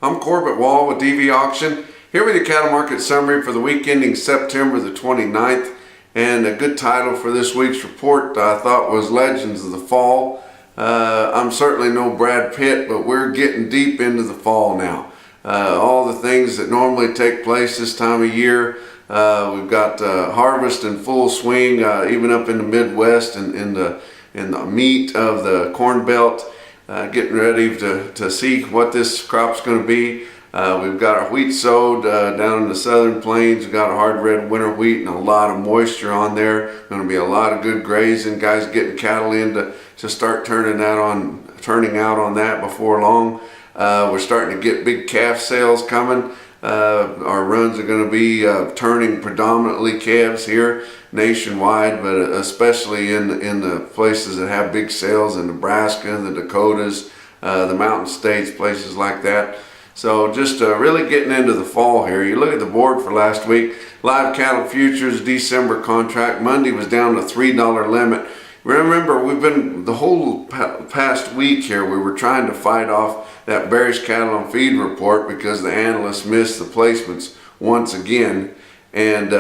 I'm Corbett Wall with DVAuction, here with your cattle market summary for the week ending September the 29th. And a good title for this week's report I thought was Legends of the Fall. I'm certainly no Brad Pitt, but we're getting deep into the fall now. All the things that normally take place this time of year. We've got harvest in full swing, even up in the Midwest and in the meat of the Corn Belt. Getting ready to see what this crop's going to be. We've got our wheat sowed down in the southern plains. We've got a hard red winter wheat and a lot of moisture on there. Going to be a lot of good grazing. Guys getting cattle in to start turning out on that before long. We're starting to get big calf sales coming. Our runs are going to be turning predominantly calves here nationwide, but especially in the places that have big sales in Nebraska, the Dakotas, the mountain states, places like that. So just really getting into the fall here. You look at the board for last week. Live cattle futures December contract Monday was down to $3 limit. Remember, we've been the whole past week here, we were trying to fight off that bearish cattle on feed report because the analysts missed the placements once again. And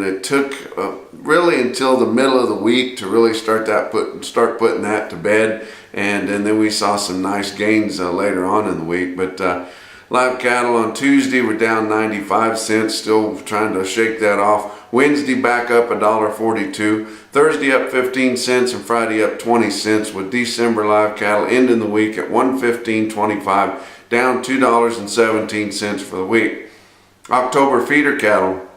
it took really until the middle of the week to really start putting that to bed. And then we saw some nice gains later on in the week. But live cattle on Tuesday were down 95 cents, still trying to shake that off. Wednesday back up $1.42. Thursday up 15 cents and Friday up 20 cents, with December live cattle ending the week at $115.25, down $2.17 for the week. October feeder cattle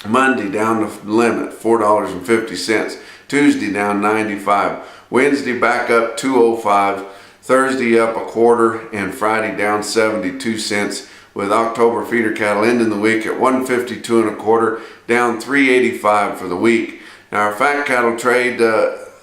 Monday down to limit $4.50. Tuesday down 95. Wednesday back up 205. Thursday up a quarter, and Friday down 72 cents, with October feeder cattle ending the week at 152 and a quarter, down 385 for the week. Now our fat cattle trade,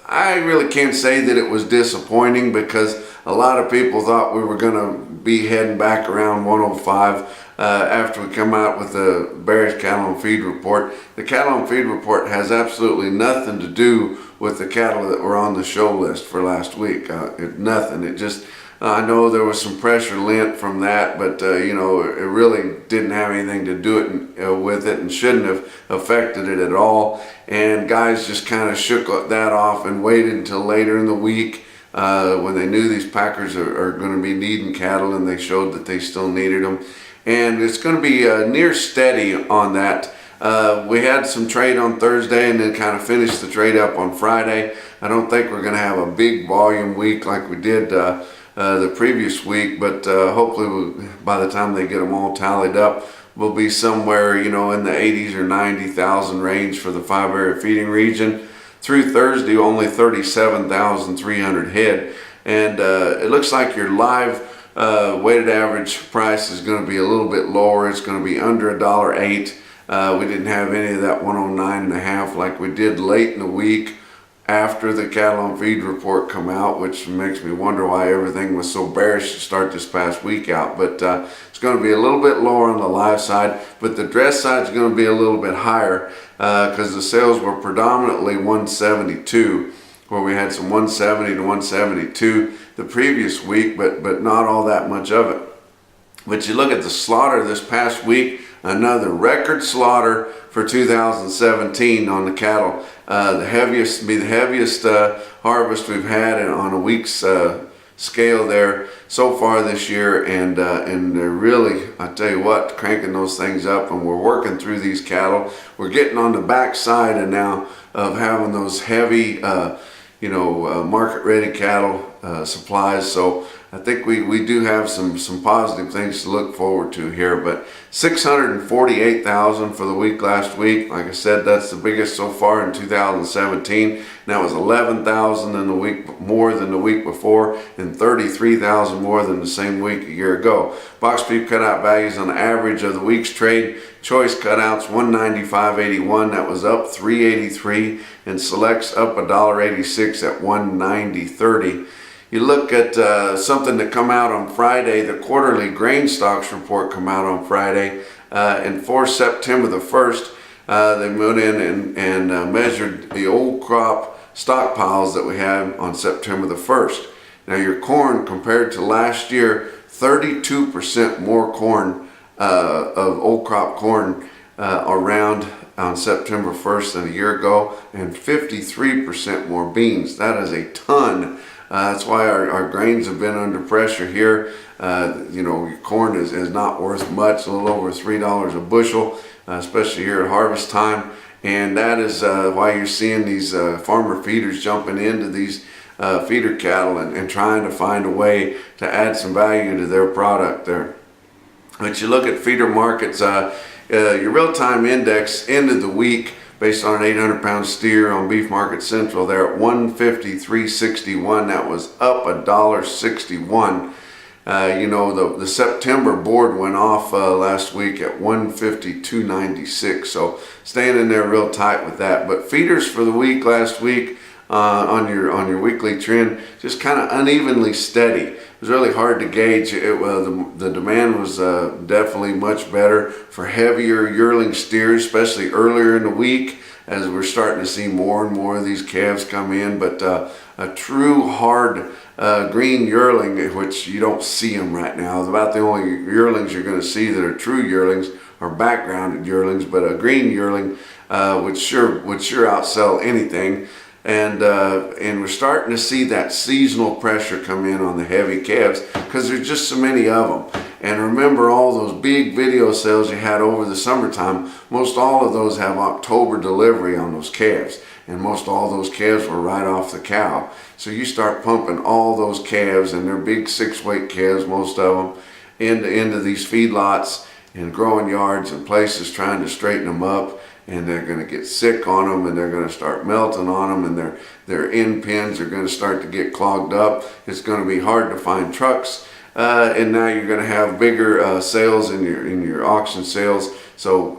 I really can't say that it was disappointing because a lot of people thought we were going to be heading back around 105 after we come out with the bearish cattle on feed report. The cattle on feed report has absolutely nothing to do with the cattle that were on the show list for last week. Nothing. It just, I know there was some pressure lent from that, but you know, it really didn't have anything to do with it and shouldn't have affected it at all. And guys just kind of shook that off and waited until later in the week when they knew these packers are going to be needing cattle, and they showed that they still needed them. And it's going to be near steady on that. We had some trade on Thursday and then kind of finished the trade up on Friday. I don't think we're going to have a big volume week like we did the previous week, but hopefully by the time they get them all tallied up, we'll be somewhere, you know, in the 80s or 90,000 range for the 5-area feeding region. Through Thursday, only 37,300 head. And it looks like your live weighted average price is going to be a little bit lower. It's going to be under $1.08. We didn't have any of that 109.5 like we did late in the week after the cattle on feed report come out, which makes me wonder why everything was so bearish to start this past week out. But it's going to be a little bit lower on the live side, but the dress side is going to be a little bit higher because the sales were predominantly 172, where we had some 170 to 172 the previous week, but not all that much of it. But you look at the slaughter this past week, another record slaughter for 2017 on the cattle. The heaviest harvest we've had on a week's scale there so far this year, and they're really, I tell you what, cranking those things up, and we're working through these cattle. We're getting on the back side and now of having those heavy market ready cattle supplies. So I think we do have some positive things to look forward to here. But 648,000 for the week last week. Like I said, that's the biggest so far in 2017. And that was 11,000 in the week more than the week before, and 33,000 more than the same week a year ago. Box beef cutout values on average of the week's trade. Choice cutouts 195.81, that was up 383, and selects up $1.86 at 190.30. You look at something that come out on Friday, the quarterly grain stocks report come out on Friday, and for September the 1st, they went in and measured the old crop stockpiles that we had on September the 1st. Now your corn compared to last year, 32% more corn of old crop corn around on September 1st than a year ago, and 53% more beans. That is a ton. That's why our grains have been under pressure here. You know, your corn is not worth much, a little over $3 a bushel, especially here at harvest time. And that is why you're seeing these farmer feeders jumping into these feeder cattle and trying to find a way to add some value to their product there. But you look at feeder markets, your real-time index ended the week based on an 800-pound steer on Beef Market Central there at 153.61. That was up $1.61. You know, the September board went off last week at 152.96, so staying in there real tight with that. But feeders for the week last week on your weekly trend, just kind of unevenly steady. It was really hard to gauge. The demand was definitely much better for heavier yearling steers, especially earlier in the week, as we're starting to see more and more of these calves come in. But a true hard green yearling, which you don't see them right now. About the only yearlings you're going to see that are true yearlings are backgrounded yearlings, but a green yearling would sure outsell anything. And we're starting to see that seasonal pressure come in on the heavy calves because there's just so many of them. And remember all those big video sales you had over the summertime, most all of those have October delivery on those calves. And most all those calves were right off the cow. So you start pumping all those calves, and they're big 6-weight calves, most of them, into these feedlots and growing yards and places trying to straighten them up. And they're going to get sick on them, and they're going to start melting on them, and their end pins are going to start to get clogged up. It's going to be hard to find trucks, and now you're going to have bigger sales in your auction sales. So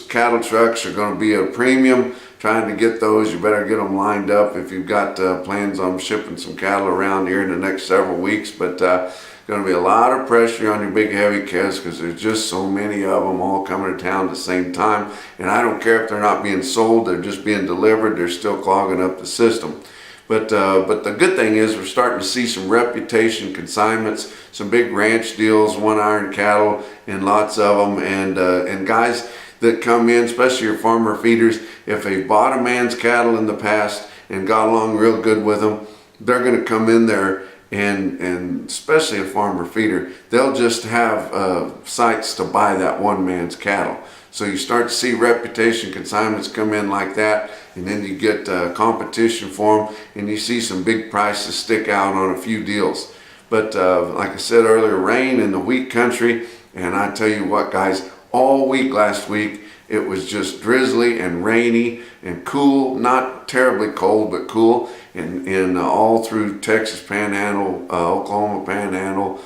cattle trucks are going to be at a premium. Trying to get those, you better get them lined up if you've got plans on shipping some cattle around here in the next several weeks. But going to be a lot of pressure on your big heavy calves because there's just so many of them all coming to town at the same time. And I don't care if they're not being sold, they're just being delivered, they're still clogging up the system. But the good thing is we're starting to see some reputation consignments, some big ranch deals, one iron cattle, and lots of them. And guys that come in, especially your farmer feeders, if they bought a man's cattle in the past and got along real good with them, they're going to come in there. And especially a farmer feeder, they'll just have sites to buy that one man's cattle. So you start to see reputation consignments come in like that, and then you get competition for them, and you see some big prices stick out on a few deals. But like I said earlier, rain in the wheat country, and I tell you what, guys, all week last week it was just drizzly and rainy and cool, not terribly cold, but cool. And all through Texas Panhandle, Oklahoma Panhandle,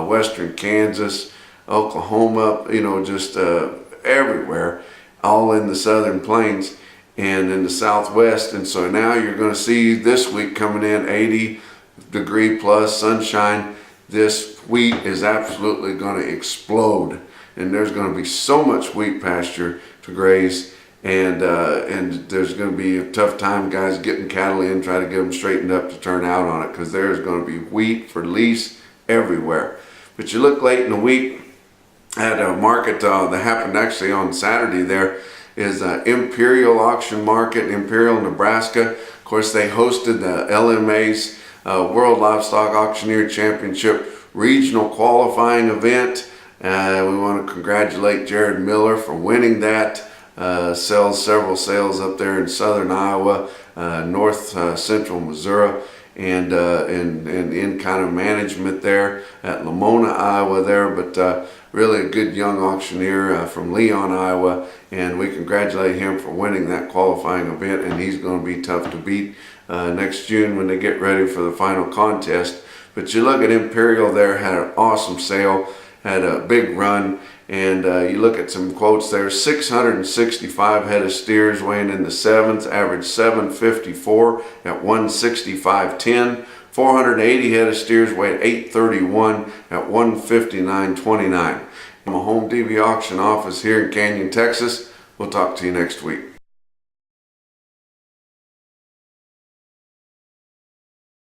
western Kansas, Oklahoma, you know, just everywhere, all in the southern plains and in the southwest. And so now you're going to see this week coming in 80-degree plus sunshine. This wheat is absolutely going to explode, and there's going to be so much wheat pasture to graze. And there's going to be a tough time, guys, getting cattle in, try to get them straightened up to turn out on it, because there's going to be wheat for lease everywhere. But you look late in the week at a market that happened actually on Saturday. There is Imperial Auction Market in Imperial, Nebraska. Of course, they hosted the LMA's World Livestock Auctioneer Championship regional qualifying event. We want to congratulate Jared Miller for winning that. Several sales up there in southern Iowa, north central Missouri, and in kind of management there at Lamona, Iowa there. But really a good young auctioneer from Leon, Iowa, and we congratulate him for winning that qualifying event. And he's going to be tough to beat next June when they get ready for the final contest. But you look at Imperial there, had an awesome sale, had a big run. And you look at some quotes there, 665 head of steers weighing in the sevens, average 754 at 165.10. 480 head of steers weighed 831 at 159.29. From a home DV auction office here in Canyon, Texas. We'll talk to you next week.